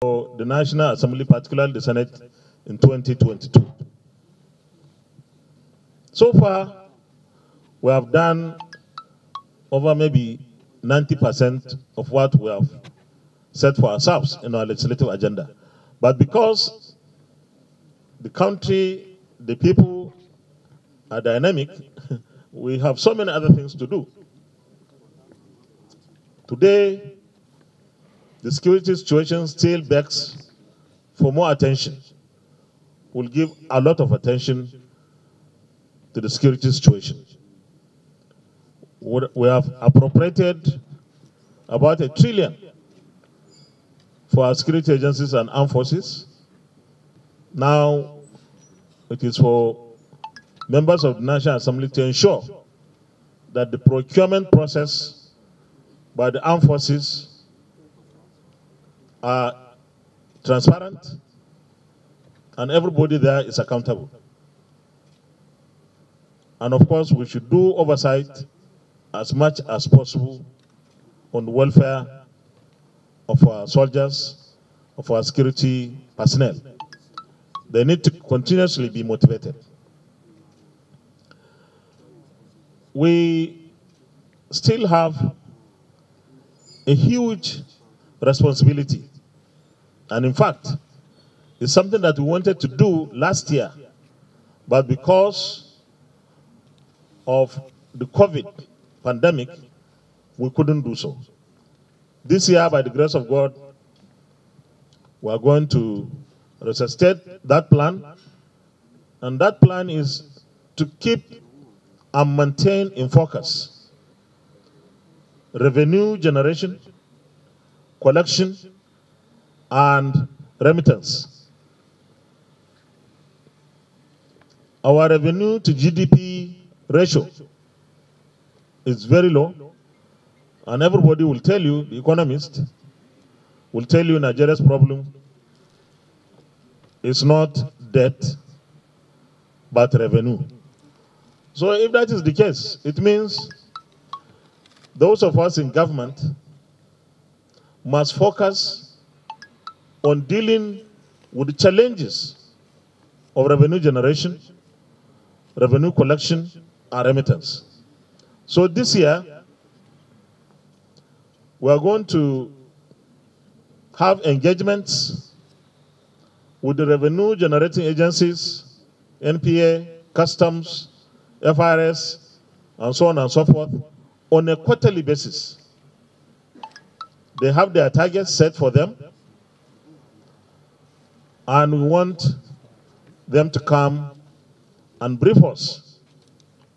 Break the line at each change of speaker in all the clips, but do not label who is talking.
for the National Assembly, particularly the Senate, in 2022. So far, we have done over maybe 90% of what we have set for ourselves in our legislative agenda. But because the country, the people are dynamic, we have so many other things to do. Today, the security situation still begs for more attention. We'll give a lot of attention to the security situation. We have appropriated about $1 trillion for our security agencies and armed forces. Now, it is for members of the National Assembly to ensure that the procurement process by the armed forces are transparent and everybody there is accountable. And of course, we should do oversight as much as possible on the welfare of our soldiers, of our security personnel. They need to continuously be motivated. We still have a huge responsibility. And in fact, it's something that we wanted to do last year, but because of the COVID pandemic, we couldn't do so. This year, by the grace of God, we are going to resuscitate that plan, and that plan is to keep and maintain in focus revenue generation, collection, and remittance. Our revenue to GDP ratio is very low, and everybody will tell you, the economist will tell you Nigeria's problem is not debt, but revenue. So if that is the case, it means those of us in government must focus on dealing with the challenges of revenue generation, revenue collection, and remittance. So this year, we are going to have engagements with the revenue generating agencies, NPA, customs, FRS, and so on and so forth, on a quarterly basis. They have their targets set for them, and we want them to come and brief us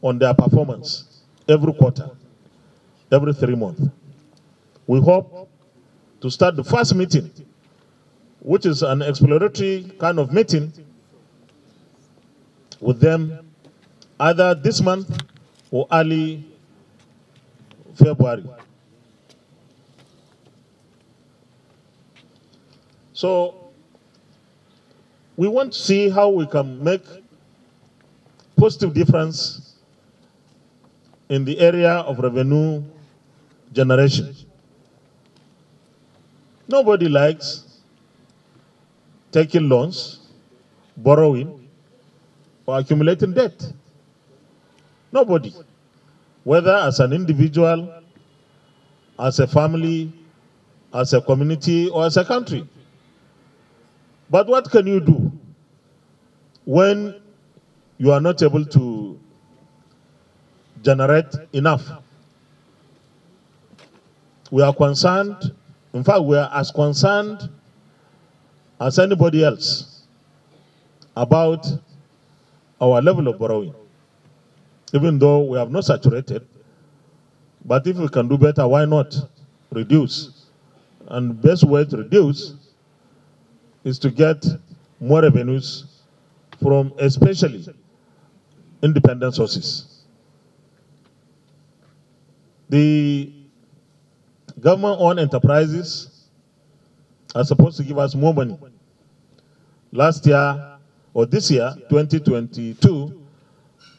on their performance every quarter, every 3 months. We hope to start the first meeting, which is an exploratory kind of meeting, with them either this month or early February. So we want to see how we can make positive difference in the area of revenue generation. Nobody likes taking loans, borrowing, or accumulating debt. Nobody. Whether as an individual, as a family, as a community, or as a country. But what can you do when you are not able to generate enough? We are concerned, in fact, we are as concerned as anybody else about our level of borrowing. Even though we have not saturated, but if we can do better, why not reduce? And the best way to reduce is to get more revenues from especially independent sources. The government-owned enterprises are supposed to give us more money. Last year, or this year, 2022,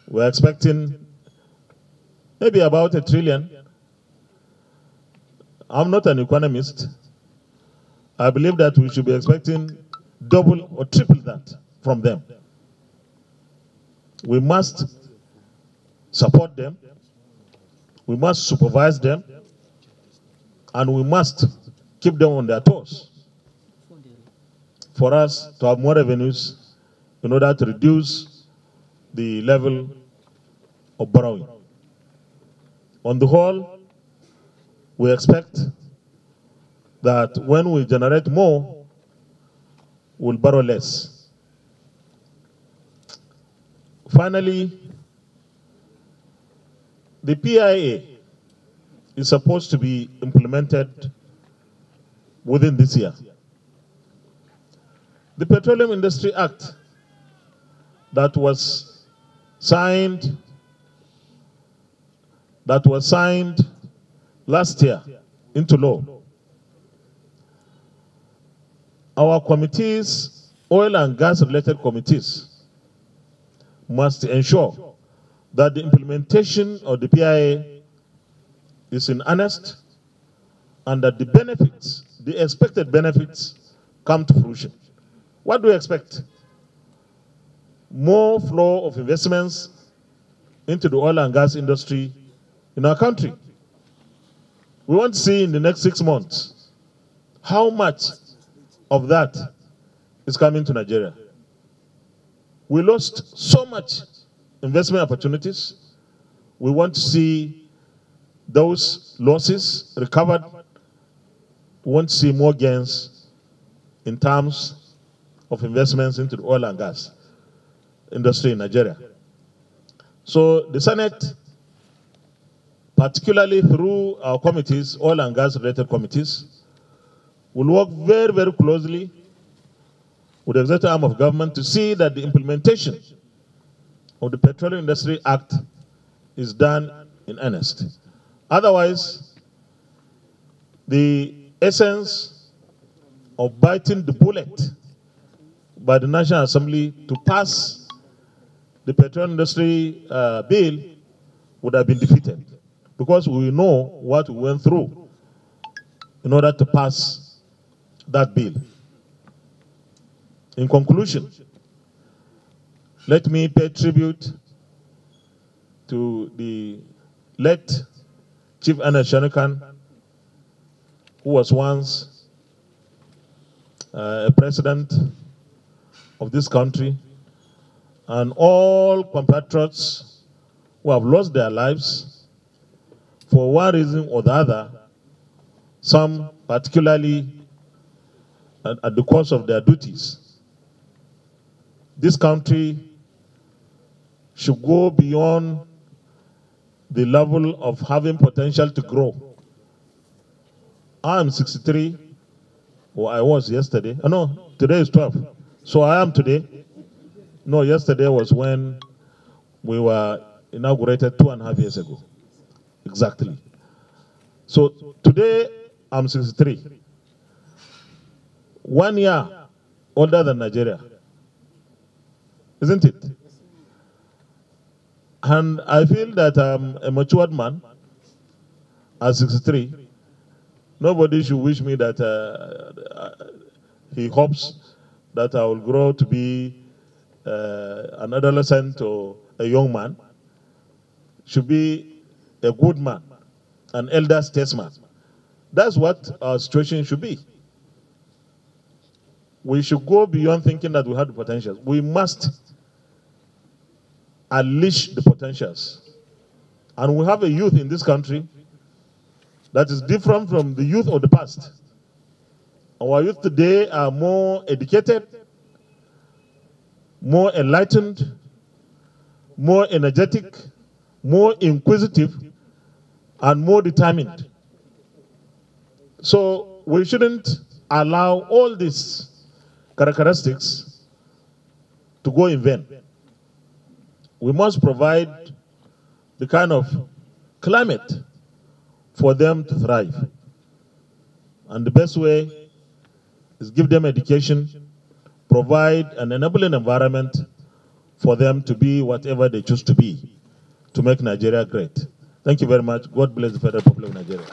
we're expecting maybe about $1 trillion. I'm not an economist. I believe that we should be expecting double or triple that from them. We must support them, we must supervise them, and we must keep them on their toes for us to have more revenues in order to reduce the level of borrowing. On the whole, we expect that when we generate more, we'll borrow less. Finally, the PIA is supposed to be implemented within this year. The Petroleum Industry Act that was signed last year into law. Our committees, oil and gas related committees, must ensure that the implementation of the PIA is in earnest and that the benefits, the expected benefits, come to fruition. What do we expect? More flow of investments into the oil and gas industry in our country. We want to see in the next 6 months how much of that is coming to Nigeria. We lost so much investment opportunities. We want to see those losses recovered. We want to see more gains in terms of investments into the oil and gas industry in Nigeria. So the Senate, particularly through our committees, oil and gas related committees, will work very, very closely with the executive arm of government to see that the implementation of the Petroleum Industry Act is done in earnest. Otherwise, the essence of biting the bullet by the National Assembly to pass the Petroleum Industry Bill would have been defeated, because we know what we went through in order to pass that bill. In conclusion, let me pay tribute to the late Chief Ernest Shanakan, who was once a president of this country, and all compatriots who have lost their lives for one reason or the other, some particularly at the course of their duties. This country should go beyond the level of having potential to grow. I am 63, or I was yesterday. No, today is 12. So I am today. No, yesterday was when we were inaugurated 2.5 years ago. Exactly. So today I'm 63. 1 year older than Nigeria. Isn't it? And I feel that I'm a matured man at 63. Nobody should wish me that he hopes that I will grow to be an adolescent or a young man. Should be a good man, an elder statesman. That's what our situation should be. We should go beyond thinking that we have the potentials. We must unleash the potentials. And we have a youth in this country that is different from the youth of the past. Our youth today are more educated, more enlightened, more energetic, more inquisitive, and more determined. So we shouldn't allow all these characteristics to go in vain. We must provide the kind of climate for them to thrive. And the best way is give them education, provide an enabling environment for them to be whatever they choose to be, to make Nigeria great. Thank you very much. God bless the Federal Republic of Nigeria.